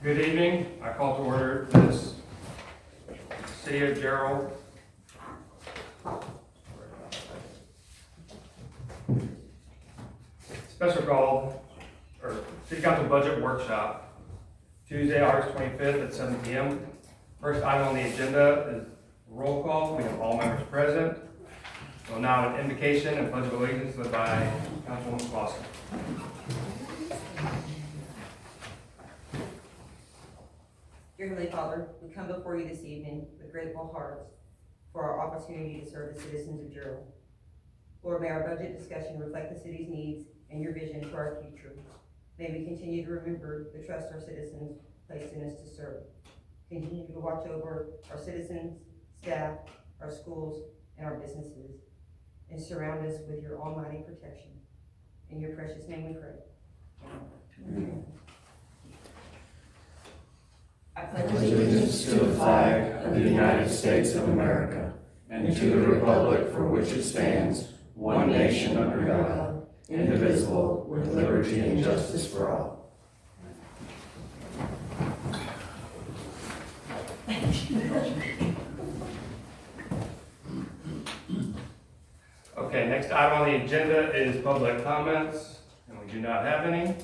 Good evening. I call to order this City of Gerald special call or City Council Budget Workshop, Tuesday, August 25th at 7 p.m. First item on the agenda is roll call. We have all members present. So now an invocation and pledge of allegiance led by Councilwoman Clausen. Dear Heavenly Father, we come before you this evening with grateful hearts for our opportunity to serve the citizens of Gerald. Lord, may our budget discussion reflect the city's needs and your vision for our future. May we continue to remember the trust our citizens placed in us to serve. Continue to watch over our citizens, staff, our schools, and our businesses, and surround us with your almighty protection. In your precious name we pray. Amen. I pledge allegiance to the flag of the United States of America and to the republic for which it stands, one nation under God, indivisible, with liberty and justice for all. Okay, next item on the agenda is public comments, and we do not have any.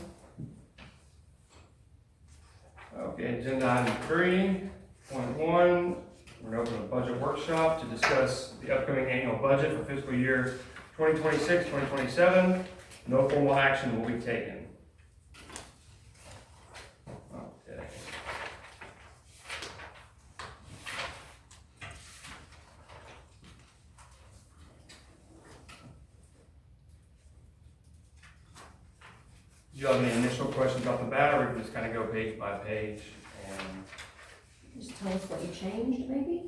Okay, agenda item 3.1, we're going to open a budget workshop to discuss the upcoming annual budget for fiscal year 2026-2027. No formal action will be taken. Okay. Do you have any initial questions off the bat, or we can just kind of go page by page? And Just tell us what you changed, maybe?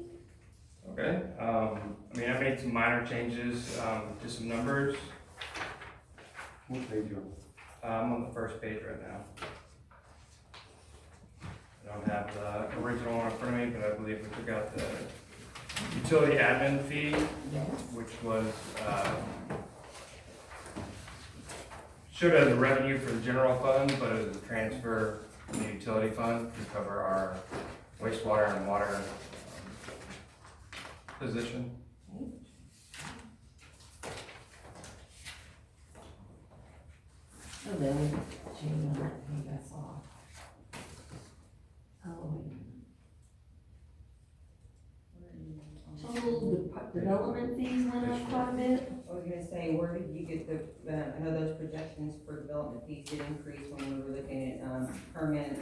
okay, I mean, I made some minor changes to some numbers. What page are you I'm on the first page right now. I don't have the original one in front of me, but I believe we took out the utility admin fee, Yes. which was showed as a revenue for the general fund, but it was a transfer from the utility fund to cover our wastewater and water position. Oh, then we changed that page I saw. Oh, wait. Total development fees went up quite a bit. I was gonna say, where did you get the, I know those projections for development fees did increase when we were looking at permits,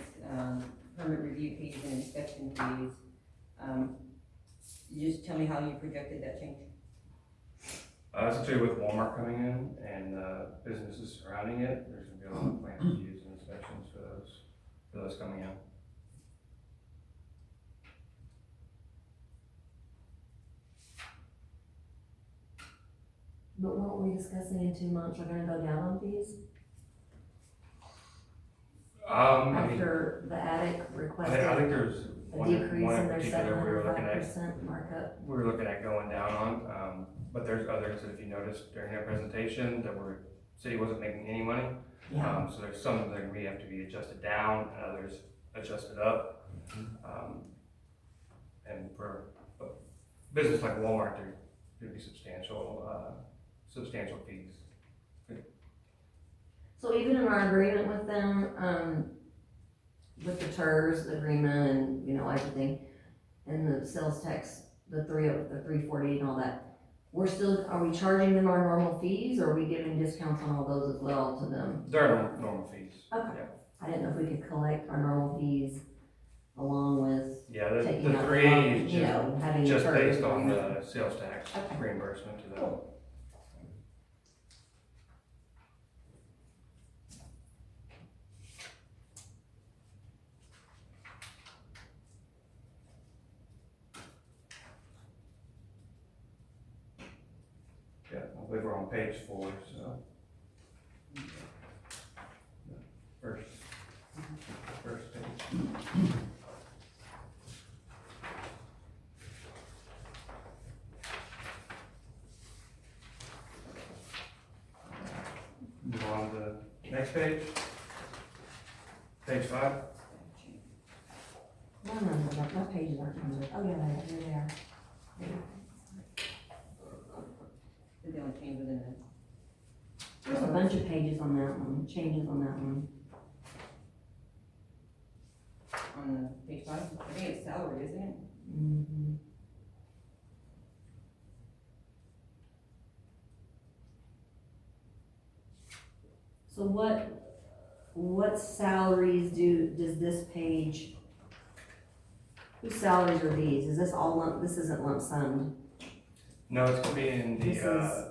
permit review fees and inspection fees. You just tell me how you projected that change. Essentially with Walmart coming in and businesses surrounding it, there's gonna be a lot of plant reviews and inspections for those coming in. But weren't we discussing in 2 months we're gonna go down on fees? I mean, After the attic I requested think there's a one decrease in in their particular we were looking at, 7.5% markup. going down on, but there's others that if you noticed during their presentation that city wasn't making any money. Yeah, So there's some that we have to be adjusted down and others adjusted up. And for a business like Walmart, there could be substantial fees. so even in our agreement with them, with the TERS agreement and, you know, everything, and the sales tax, the 340 and all that, are we charging them our normal fees, or are we giving discounts on all those as well to them? There are normal fees. Okay. Yeah. I didn't know if we could collect our normal fees along with Yeah, taking the out 3 loan, is you know, having the just TERS based on agreement. the sales tax Okay. reimbursement to them. Cool. Yeah, I believe we're on page 4, so. First page. Move on to the next page. Page 5. my pages aren't numbered. Oh, yeah, here they are. Did they only change within the? There's a bunch of pages on that one, changes on that one. On the page 5, I think it's salary, isn't it? Mhm. So what salaries does this page, whose salaries are these? Is this all this isn't lump sum? No, it's gonna be in This is-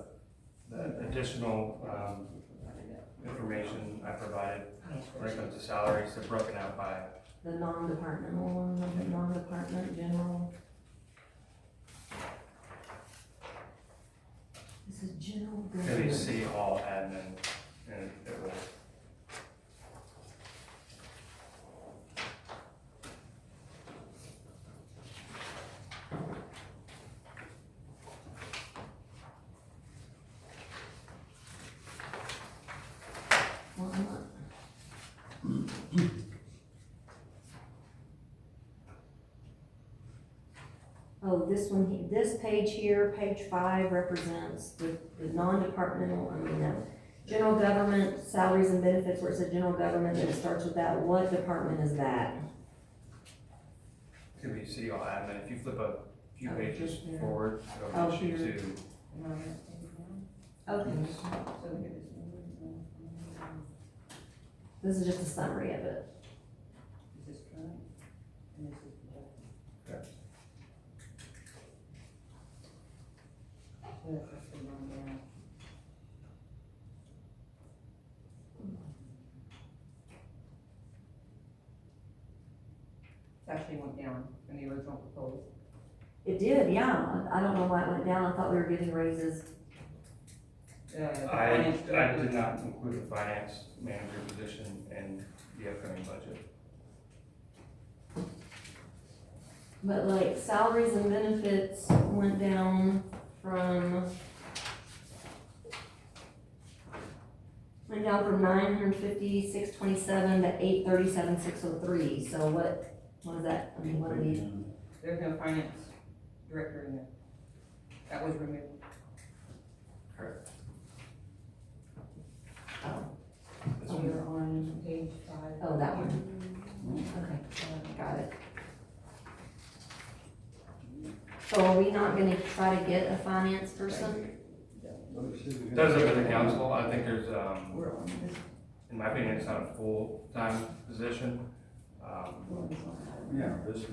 the additional, information I provided when it comes to salaries, they're broken out by, The non-departmental one, the non-department general. This is general it's gonna be government. city hall admin, and it will. Well, I'm not- Oh, this one, this page here, page 5 represents the non-departmental, general government salaries and benefits, where it said general government, then it starts with that. What department is that? It's gonna be city hall admin, if you flip a few Oh, pages just there. forward, Oh, it'll get you here. to. Okay. So look at this one. This is just a summary of it. This is current, and this is projected. Okay. So that's just the rundown. It's actually went down from the original proposal. It did, yeah. I don't know why it went down. I thought we were getting raises. The I finance director- did not include the finance manager position in the upcoming budget. But like salaries and benefits went down from 956.27 to 837.603. So what is that? I mean, what are we? There's no finance director in there. That was removed. Correct. Oh, This So one. you're on page 5. oh, that one. Okay, got it. So are we not gonna try to get a finance person? Does it with the council, I think there's, We're on this. in my opinion, it's not a full-time position. Yeah, this is.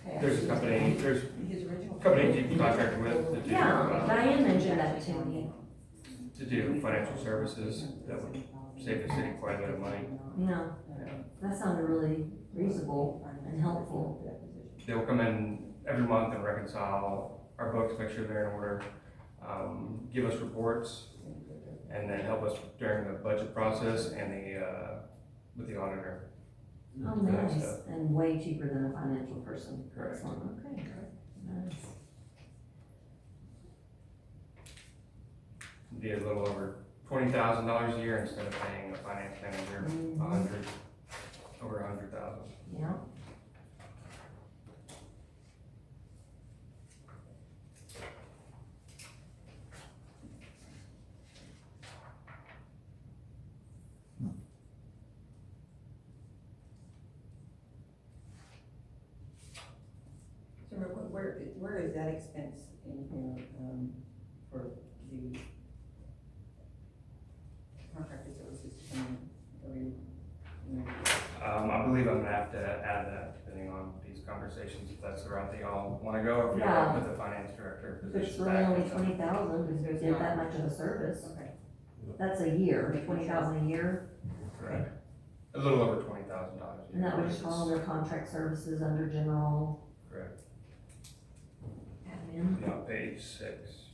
Okay, There's a company, there's His original. a company you can contract with to do, Yeah, Diane mentioned that to me. to do financial services that would save the city quite a bit of money. Yeah, that sounded really reasonable and helpful. They will come in every month and reconcile our books, make sure they're in order, give us reports, and then help us during the budget process and with the auditor. Oh, nice, and way cheaper than a financial person. Correct. Excellent, okay, nice. Be a little over $20,000 a year instead of paying a finance manager over $100,000. Yeah. So real quick, where is that expense in here, for the contracted services coming, I believe I'm gonna have to add that depending on these conversations, if that's the route that y'all wanna go, or if you Yeah. want to put the finance director If it's position really back. only 20,000, because we did that much of a service, Okay. that's a year, 20,000 a year, Correct. A little over $20,000 a year. and that would just fall under contract services under general Correct. admin. Yeah, page 6.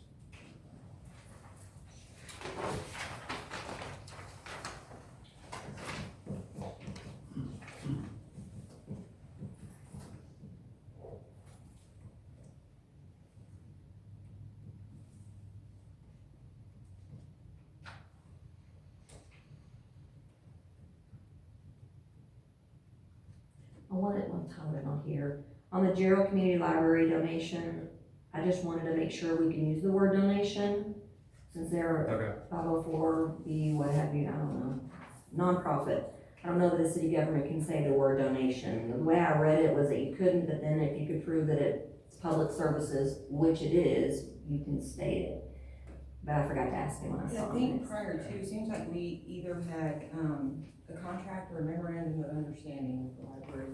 I wanted one time on here. On the Gerald Community Library donation, I just wanted to make sure we can use the word donation, since they're Okay. 504B, what have you, I don't know, nonprofit. I don't know that the city government can say the word donation. The way I read it was that you couldn't, but then if you could prove that it's public services, which it is, you can state it. But I forgot to ask him when I Yeah, saw I think him. prior to, it seems like we either had, a contract or a memorandum of understanding with the library.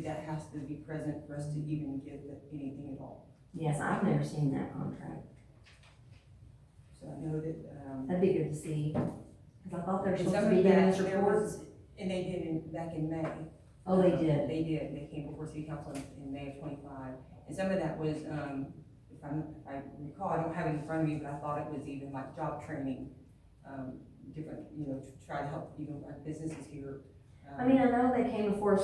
That has to be present for us to even give anything at all. Yes, I've never seen that contract. So I know that, That'd be good to see, because I thought they were and supposed some to be of doing that, these there reports. was, and they did back in May. Oh, they did. They did, they came before city council in May of 25, and some of that was, if I recall, I don't have it in front of me, but I thought it was even like job training, different, to try to help even like businesses here. I mean, I know they came before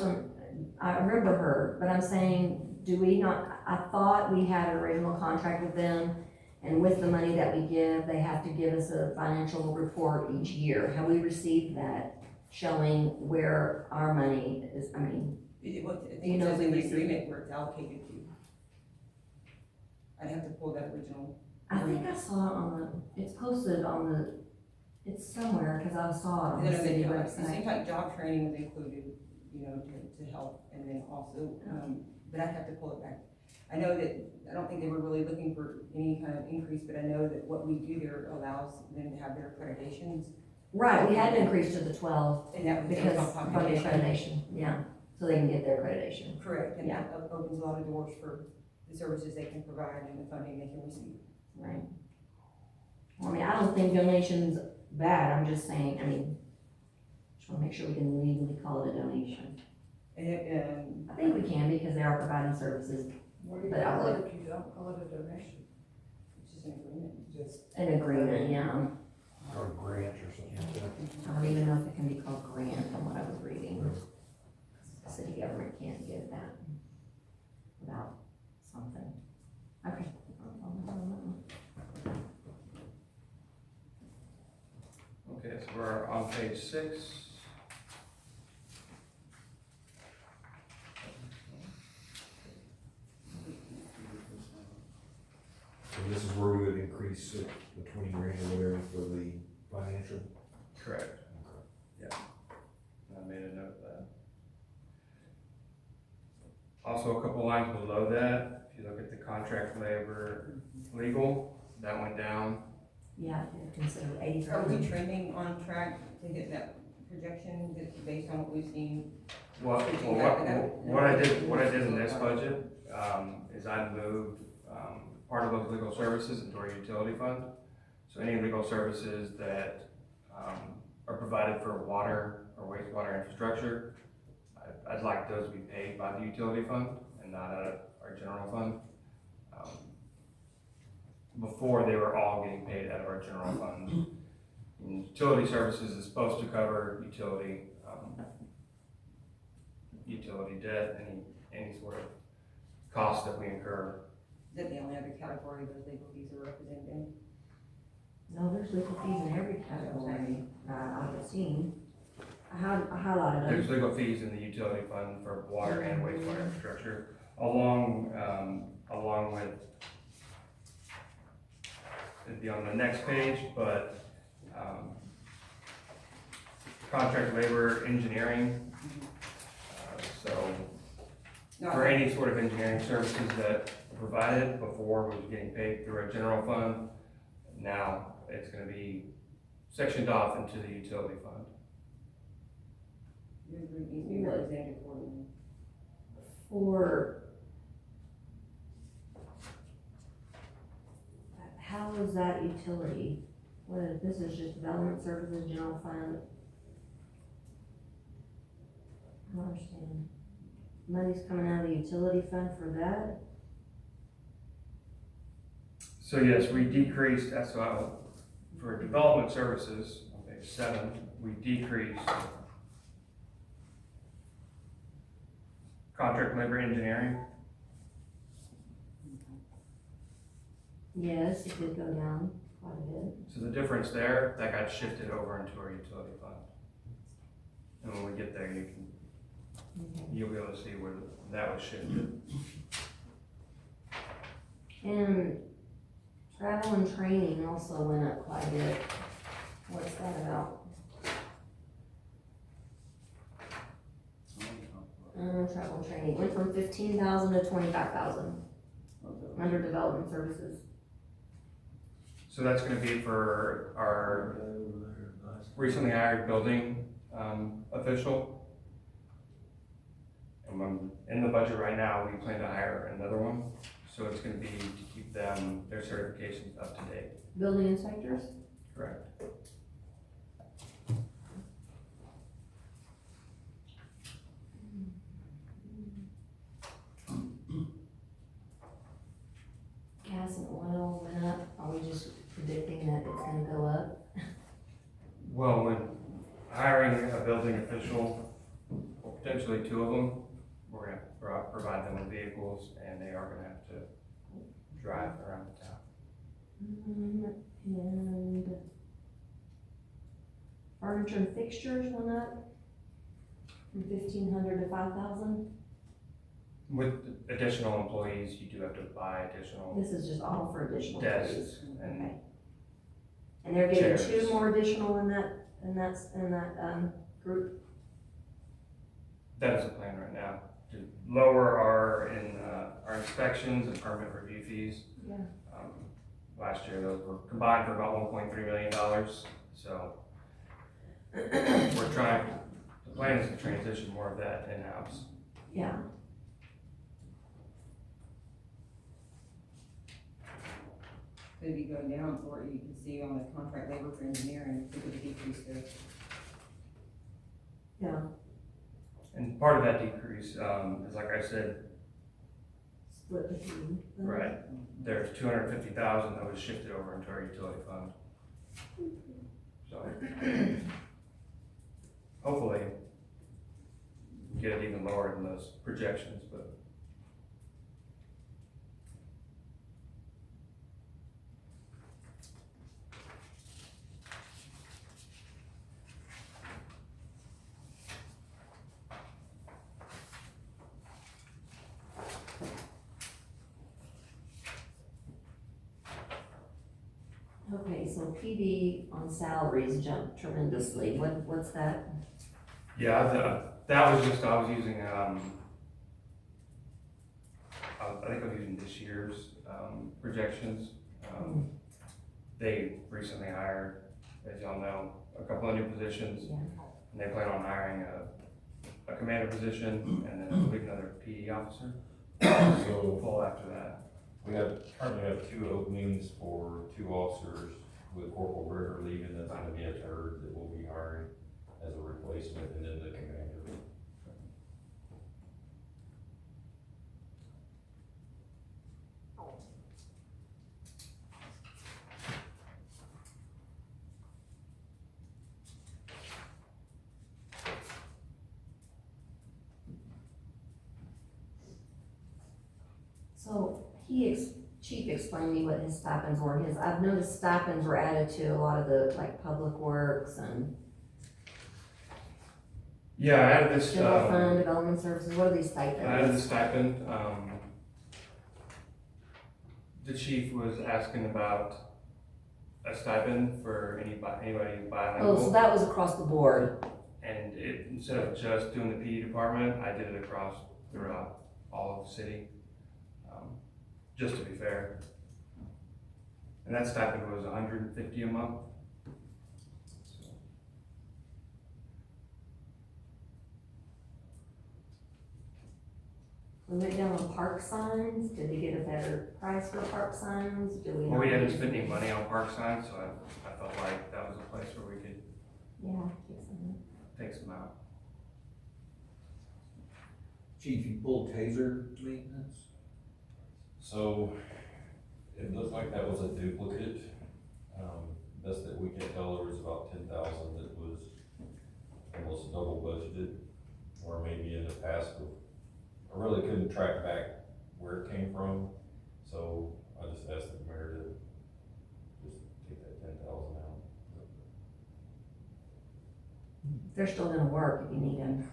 I remember her, but I'm saying, do we not, I thought we had an original contract with them, and with the money that we give, they have to give us a financial report each year. Have we received that showing where our money is, I mean, I You think know it says in the the agreement where it's allocated to. I'd have to pull that original. I think I saw it it's posted it's somewhere, because I saw it on the city It website. seems like job training was included, to help, and then also, but I'd have to pull it back. I know that, I don't think they were really looking for any kind of increase, but I know that what we do there allows them to have their accreditations. Right, we had to increase to the 12, And that was because based on from the population. accreditation, yeah, so they can get their accreditation. Correct, and Yeah. that opens a lot of doors for the services they can provide and the funding they can receive. Right. Well, I mean, I don't think donation's bad, I'm just saying, I mean, just wanna make sure we can legally call it a donation. And I think we can, because they are providing services, What do you But I call would- it if you don't call it a donation? it's just an agreement. Just. an agreement, yeah. Or a grant or something. I don't even know if it can be called grant from what I was reading. The city government can't give that without something. Okay. Okay, so we're on page 6. So this is where we would increase it, the 20 grand or whatever for the financial. Correct. I made a note of that. Also, a couple lines below that, if you look at the contract labor legal, that went down. Yeah, consider Are we 80,000. trending on track to hit that projection that's based on what we've seen? What I did in this budget, is I moved, part of those legal services into our utility fund. So any legal services that, are provided for water or wastewater infrastructure, I'd like those to be paid by the utility fund and not out of our general fund. Before, they were all getting paid out of our general fund. And utility services is supposed to cover utility debt, any sort of cost that we incur. Is that the only other category those legal fees are represented in? No, there's legal fees in every category, I've seen. I highlighted them. There's legal fees in the utility fund for water and wastewater infrastructure, along with, it'd be on the next page, but, contract labor, engineering. So, No, for any sort of engineering services that were provided before, was getting paid through our general fund. Now, it's gonna be sectioned off into the utility fund. your group needs to be represented accordingly. How is that utility? This is just development services, general fund? I don't understand. Money's coming out of the utility fund for that? So yes, we decreased, that's why, for development services, on page 7, we decreased contract labor engineering. Yes, it did go down quite a bit. So the difference there, that got shifted over into our utility fund. And when we get there, you can you'll be able to see where that was shifted. And travel and training also went up quite a bit. What's that about? Travel and training went from 15,000 to 25,000 under development services. So that's gonna be for our recently hired building, official. And in the budget right now, we plan to hire another one, so it's gonna be to keep them, their certifications up to date. Building inspectors? Correct. Gas and oil went up. Are we just predicting that it's gonna go up? Well, when hiring a building official, or potentially two of them, we're gonna provide them with vehicles, and they are gonna have to drive around the town. And furniture and fixtures went up from 1,500 to 5,000. With additional employees, you do have to buy additional This is just all for additional desks employees. and Okay. And they're getting chairs. 2 more additional in that group? that is the plan right now, to lower our inspections and permit review fees. Yeah. Last year, those were combined for about $1.3 million, so the plan is to transition more of that in-house. Yeah. It'd be going down for it, you can see on the contract labor for engineering, it would decrease there. Yeah. And part of that decrease, is like I said, Split between. them. right, there's 250,000 that was shifted over into our utility fund. So, hopefully, get it even lower than those projections, but Okay, so PD on salaries jumped tremendously. What's that? yeah, that was just, I was using, I think I was using this year's, projections. They recently hired, as y'all know, a couple of new positions, Yeah. and they plan on hiring a commander position, and then I believe another PD officer, So full after that. we currently have 2 openings for 2 officers with Corporal Ritter leaving. That's gonna be a third that we'll be hiring as a replacement, and then the commander. So Chief explained to me what his stipends were. I've noticed stipends were added to a lot of the, like, public works and Yeah, I added this, general fund, development services. What are these I added stipends? the stipend, the chief was asking about a stipend for anybody Oh, so bilingual. that was across the board. And instead of just doing the PD department, I did it throughout all of the city, just to be fair. And that stipend was $150 a month. So, We went down on park signs. Did we get a better price for park signs? Do we? Well, we not hadn't need- spent any money on park signs, so I felt like that was a place where we could Yeah, take some. take some out. Chief, you pulled taser maintenance? So, it looks like that was a duplicate. Best that we can tell, there was about 10,000 that was almost double budgeted, or maybe in the past, I really couldn't track back where it came from, so I just asked the mayor to just take that 10,000 out. They're still gonna work if you need them.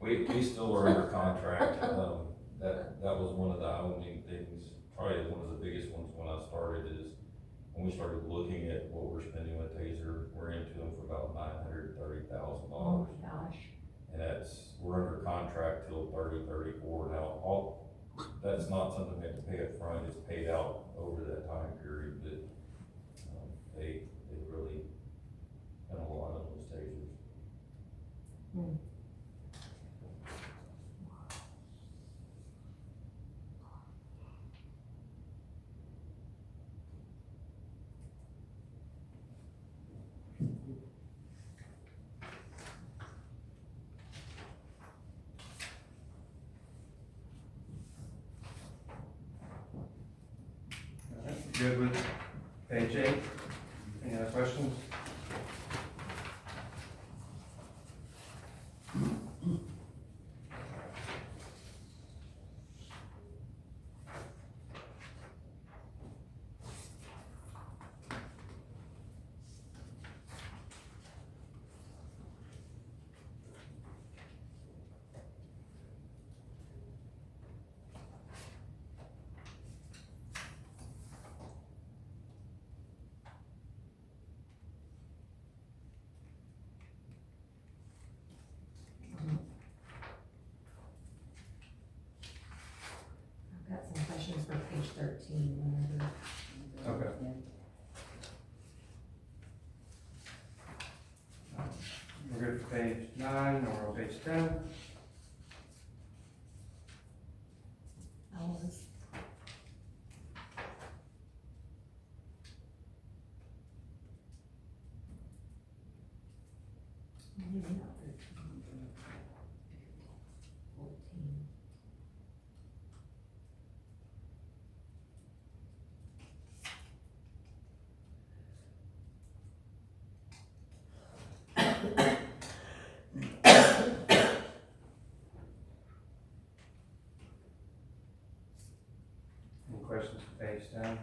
We We still are under contract, that was one of the only things, probably one of the biggest ones when I started is, when we started looking at what we're spending with Taser, we're into them for about $930,000. Oh my gosh. And we're under contract till 34 now, that's not something we have to pay up front. It's paid out over that time period, but, they really done a lot of those tasers. All right, good with page 8? Any other questions? I've got some questions for page 13, whenever. Okay. We're good for page 9, or we're on page 10. Alice. Maybe not 13. 14. Any questions for page 10?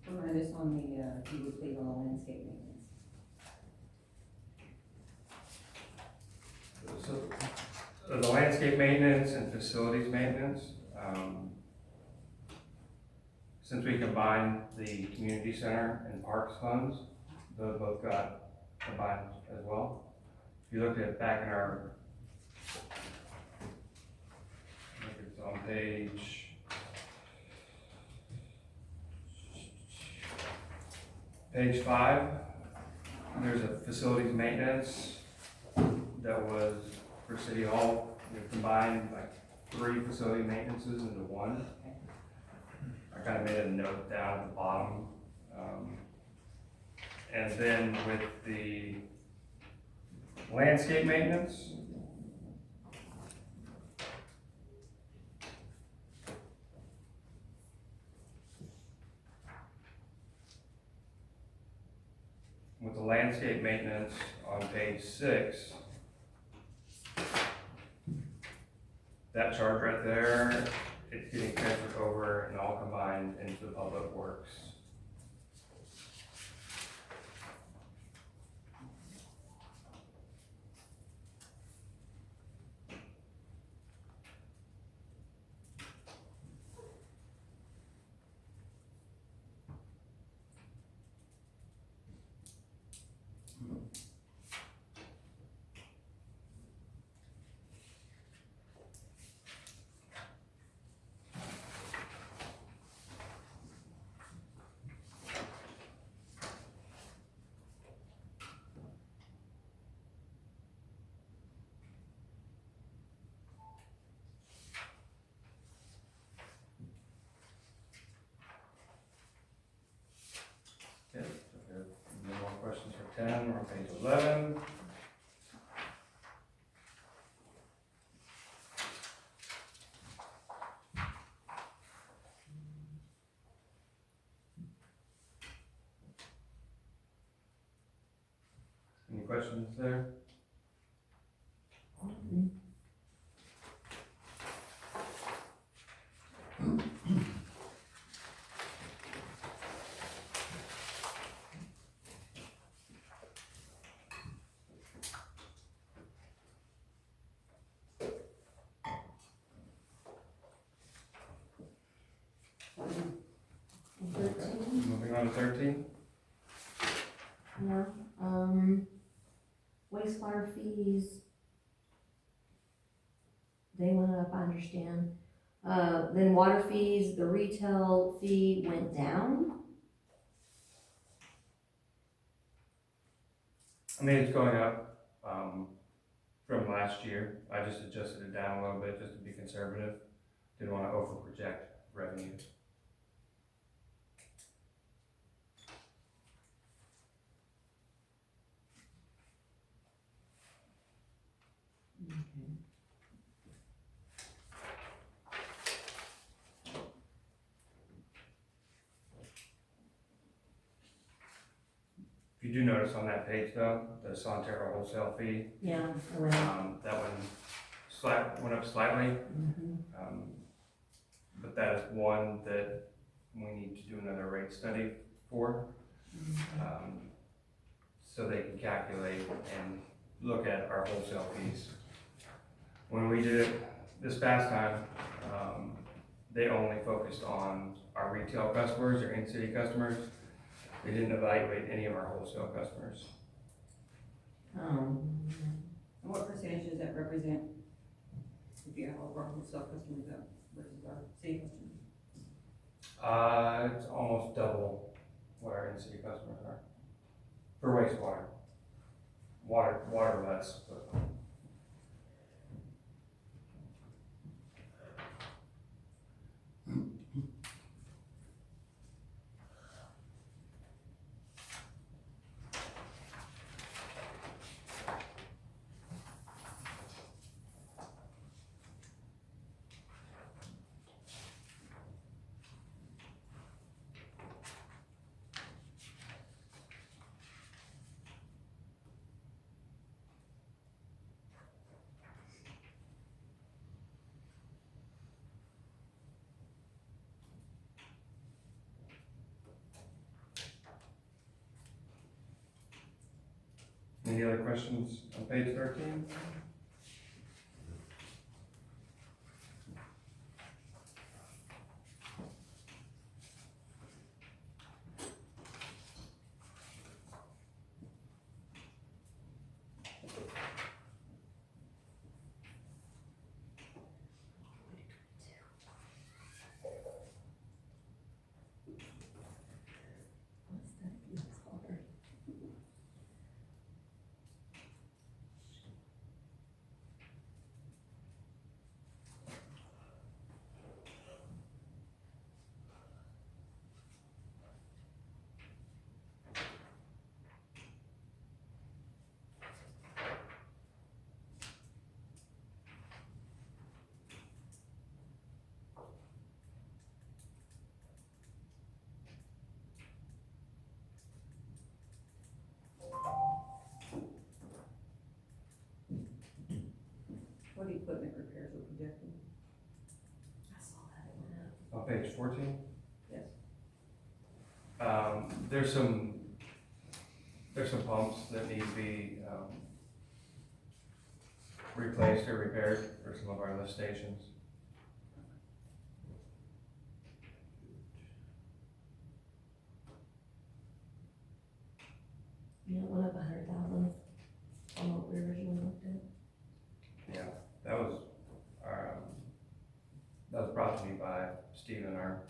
Remind us on the, you would please on the landscape maintenance. So, the landscape maintenance and facilities maintenance, since we combined the community center and parks funds, those both got combined as well. If you look at back in our, I think it's on page 5, there's a facilities maintenance that was for City Hall. We combined like 3 facility maintenances into one. I kind of made a note down at the bottom. And then with the landscape maintenance, on page 6, that chart right there, it's getting transferred over and all combined into the public works. questions there? Moving on to 13. Yeah, wastewater fees. They went up, I understand. Then water fees, the retail fee went down. I mean, it's going up, from last year. I just adjusted it down a little bit just to be conservative. Didn't want to over project revenue. If you do notice on that page though, the Sonterra wholesale fee, Yeah, it went up. that one went up slightly. Mhm. But that is one that we need to do another rate study for. So they can calculate and look at our wholesale fees. When we did it this past time, they only focused on our retail customers or in-city customers. They didn't evaluate any of our wholesale customers. And what percentage does that represent? If you have all of our wholesale customers up versus our city customers? It's almost double what our in-city customers are. For wastewater. Water less, but. Any other questions on page 13? What equipment repairs are projected? I saw that it went up. On page 14? Yes. There's some pumps that need to be, replaced or repaired for some of our lift stations. Yeah, it went up 100,000 on what we originally looked at. Yeah, that was brought to me by Stephen, our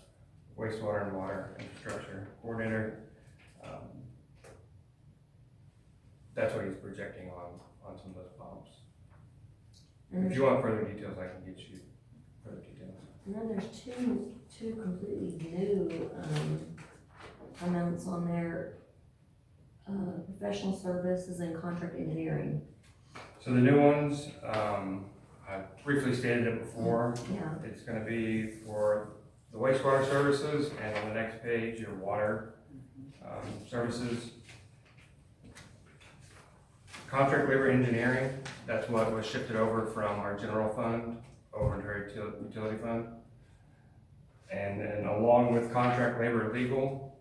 wastewater and water infrastructure coordinator. That's what he's projecting on some of those pumps. And If you want further details, I can get you further details. then there's two completely new, amounts on there. Professional services and contract engineering. So the new ones, I briefly stated it before. Yeah, It's gonna be for the wastewater services, and on the next page, your water, services. Contract labor engineering, that's what was shifted over from our general fund over into our utility fund. And then along with contract labor legal,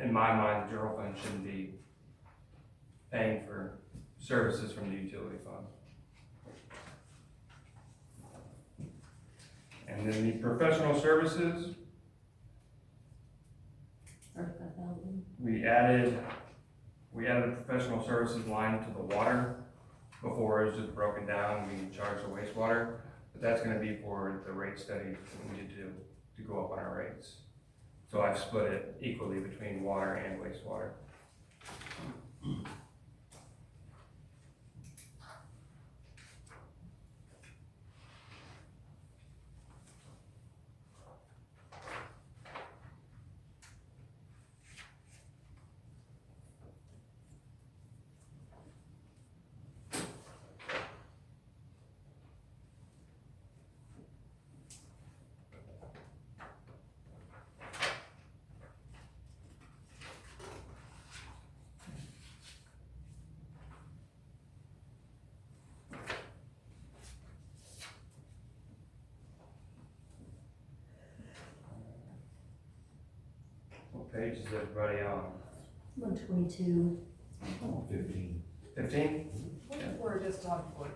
in my mind, the general fund shouldn't be paying for services from the utility fund. And then the professional services, 35,000. we added a professional services line to the water. Before it was just broken down, we charged the wastewater, but that's gonna be for the rate study that we need to do to go up on our rates. So I've split it equally between water and wastewater. What page is everybody on? 122. 15. 15? We're just on 14,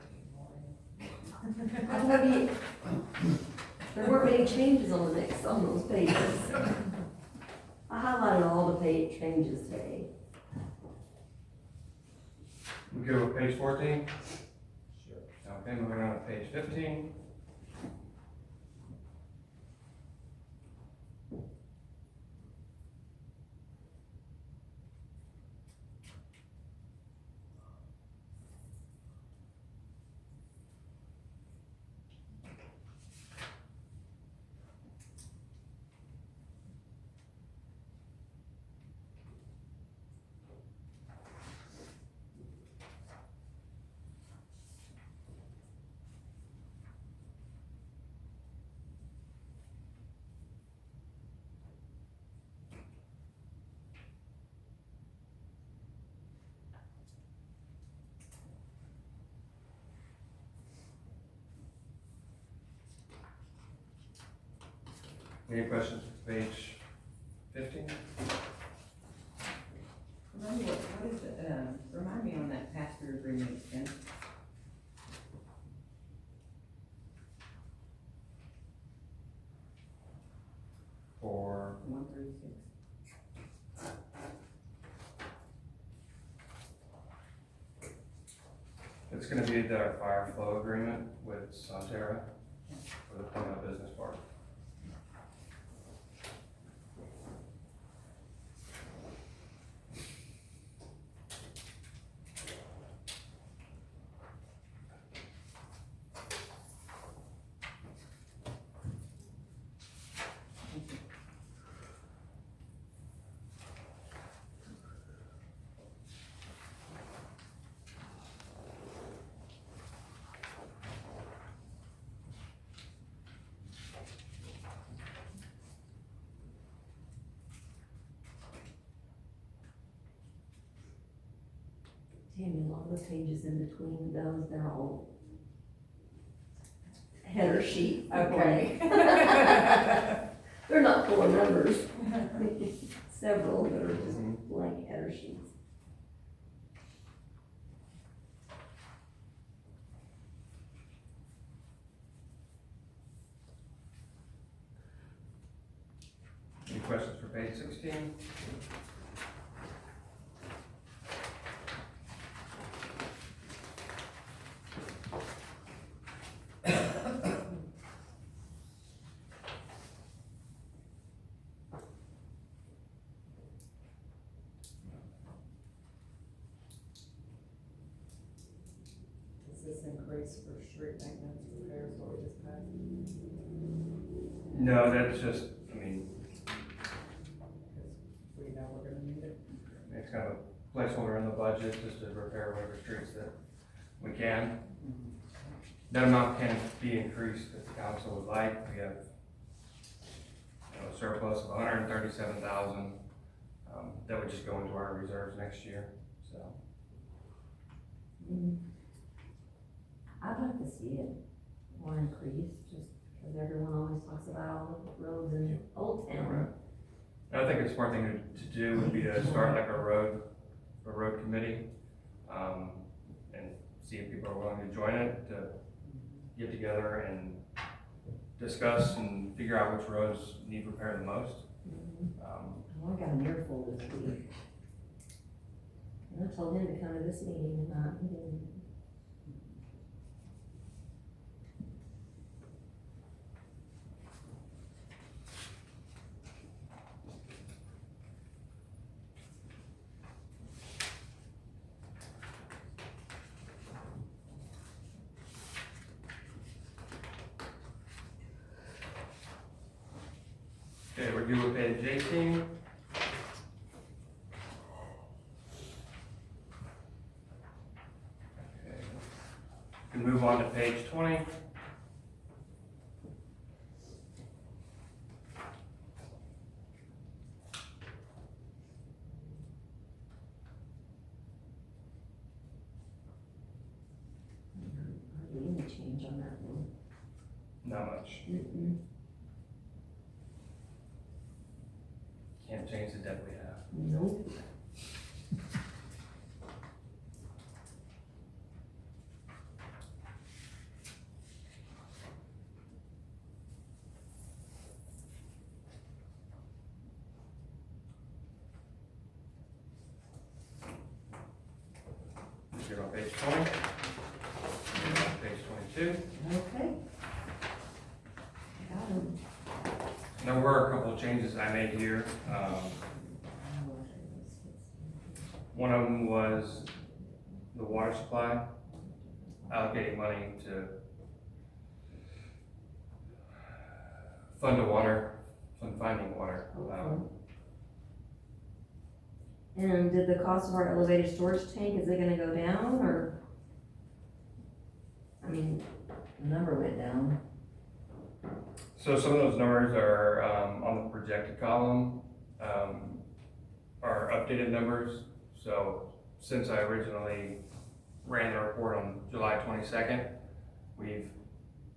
There weren't many changes on those pages. I highlighted all the page changes today. We go with page 14? Sure. Okay, moving on to page 15. Any questions for page 15? Remind me, what is the, remind me on that pass-through agreement again. For 136. It's gonna be the fire flow agreement with Sonterra for the Plano Business Park. Tammy, a lot of the pages in between those, they're all header sheet. Okay. They're not full of numbers. Several that are just blank header sheets. Any questions for page 16? Is this increase for street maintenance repairs or we just passed? No, that's just, I mean, Because we know we're gonna need it. it's kind of a placeholder in the budget just to repair whatever streets that we can. That amount can be increased if the council would like. We have, surplus of $137,000, that would just go into our reserves next year, so. I'd like to see it more increased, just because everyone always talks about all the roads in Old Town. I think a smart thing to do would be to start like a road committee, and see if people are willing to join it, to get together and discuss and figure out which roads need repair the most. Well, I got an earful this week. And I told him to come to this meeting and not, he didn't. Okay, we're due with page 18. Okay. We can move on to page 20. Hardly any change on that one. Not much. Can't change the debt we have. Nope. Here on page 20. Page 22. Okay. Got him. There were a couple of changes I made here. One of them was the water supply, allocating money to fund finding water. And did the cost of our elevated storage tank, is it gonna go down, or? I mean, the number went down. So some of those numbers are on the projected column, are updated numbers. So since I originally ran the report on July 22nd, we've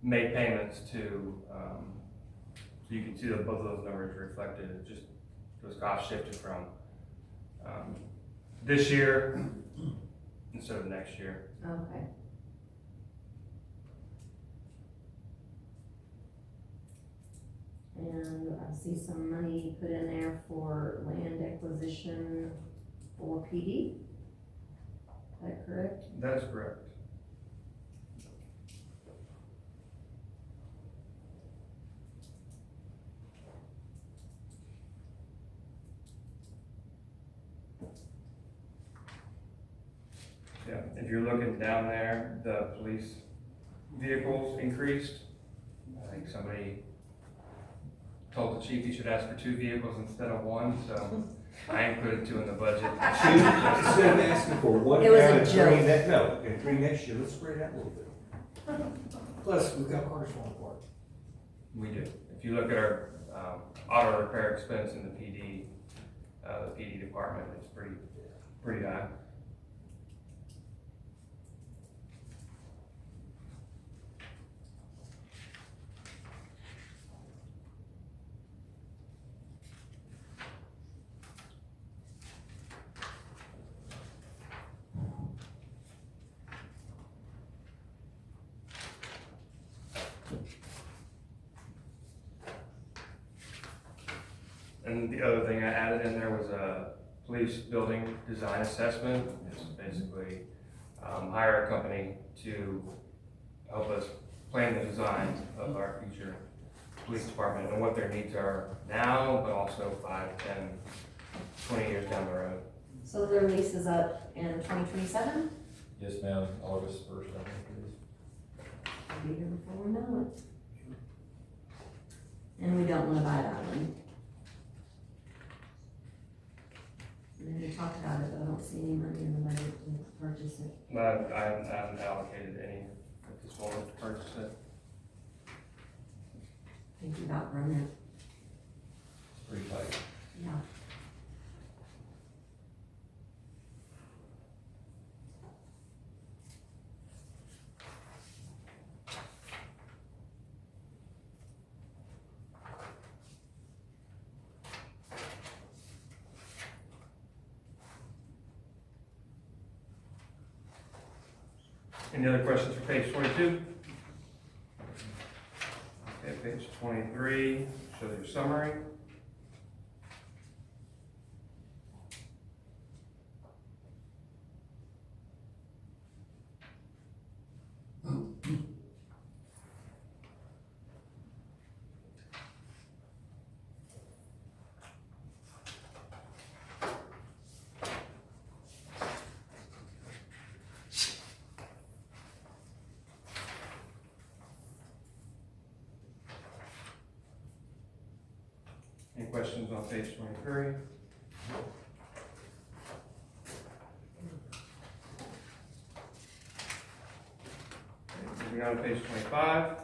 made payments to, so you can see that both of those numbers reflected. It just, those costs shifted from this year instead of next year. Okay. And I see some money put in there for land acquisition for PD. Is that correct? That's correct. Yeah, if you're looking down there, the police vehicles increased. I think somebody told the chief he should ask for 2 vehicles instead of 1, so I included 2 in the budget. Instead of asking for one It was now a and joke. 3 and 3 next year, let's spread it out a little bit. Plus, we've got cars falling apart. We do. If you look at our auto repair expense in the PD department, it's pretty high. And the other thing I added in there was a police building design assessment. It's basically hire a company to help us plan the design of our future police department and what their needs are now, but also 5, 10, 20 years down the road. So their lease is up in 2027? Yes, ma'am, August 1st, I think it is. I'll be here before we know it. And we don't wanna buy that one. And then we talked about it, but I don't see any money in the budget to purchase it. But I haven't allocated any at this moment to purchase it. I think we've outrun pretty tight. Yeah. Any other questions for page 22? Okay, page 23, shows your summary. Any questions on page 23? Okay, moving on to page 25.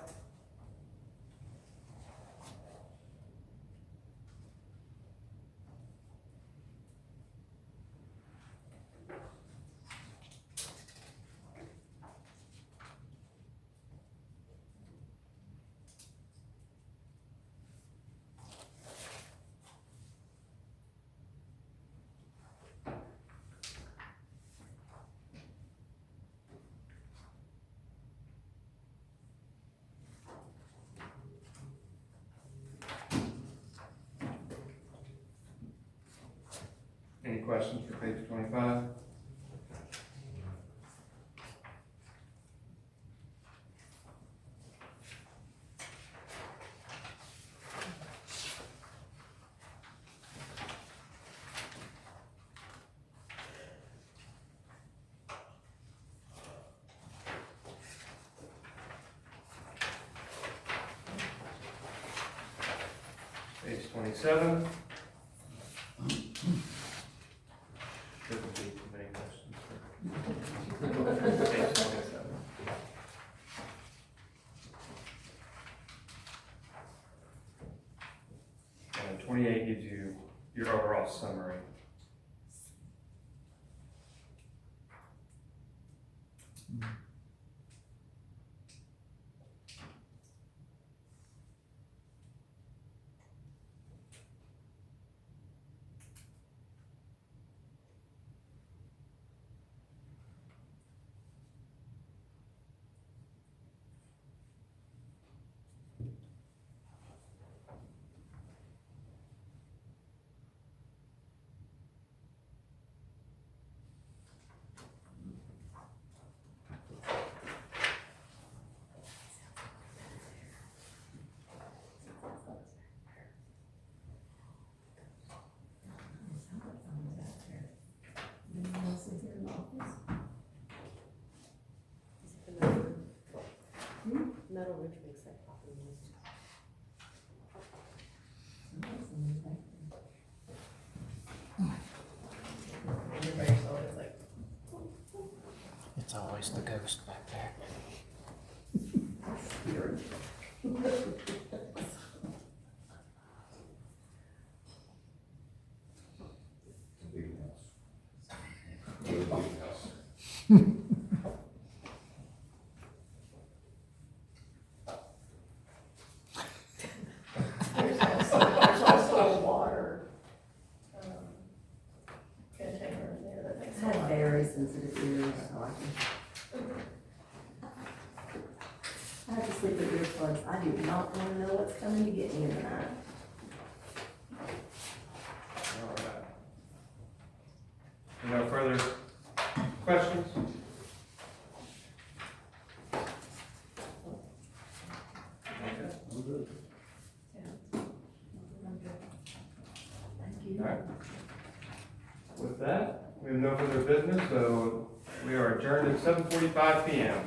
Any questions for page 25? Page 27. Shouldn't be too many questions for page 27. And 28 gives you your overall summary. Metal Ridge makes that coffee noise. Everybody's always like, It's always the ghost back there. weird. Big house. Big house. There's also a water, container in there that makes I a have lot. very sensitive ears, so I can. I have to sleep with earplugs. I do not want to know what's coming to get me in the night. All right. No further questions? Okay. Thank you. All right. With that, we have no further business, so we are adjourned at 7:45 PM.